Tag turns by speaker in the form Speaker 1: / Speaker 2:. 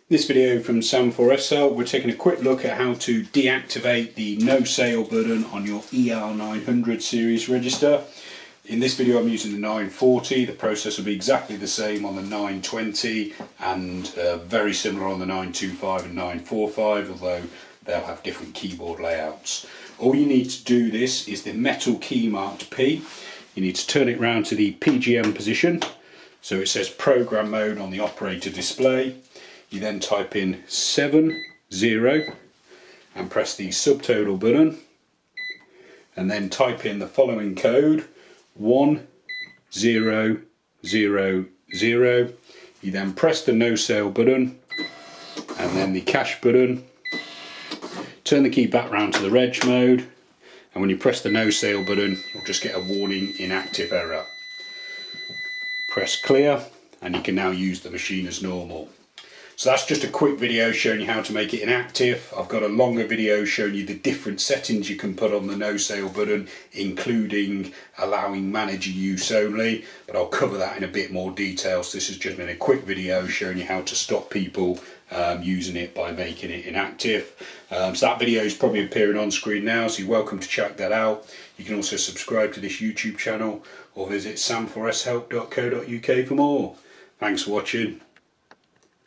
Speaker 1: This video from Sam4S, we're taking a quick look at how to deactivate the no sale button on your ER900 series register. In this video I'm using the 940, the process will be exactly the same on the 920 and very similar on the 925 and 945, although they'll have different keyboard layouts. All you need to do this is the metal key marked P. You need to turn it round to the PGM position, so it says program mode on the operator display. You then type in 70 and press the subtotal button, and then type in the following code 1000. You then press the no sale button and then the cache button. Turn the key back round to the reg mode, and when you press the no sale button you'll just get a warning inactive error. Press clear and you can now use the machine as normal. So that's just a quick video showing you how to make it inactive. I've got a longer video showing you the different settings you can put on the no sale button, including allowing manager use only, but I'll cover that in a bit more detail. So this has just been a quick video showing you how to stop people using it by making it inactive. So that video is probably appearing on screen now, so you're welcome to check that out. You can also subscribe to this YouTube channel or visit sam4shelp.co.uk for more. Thanks for watching.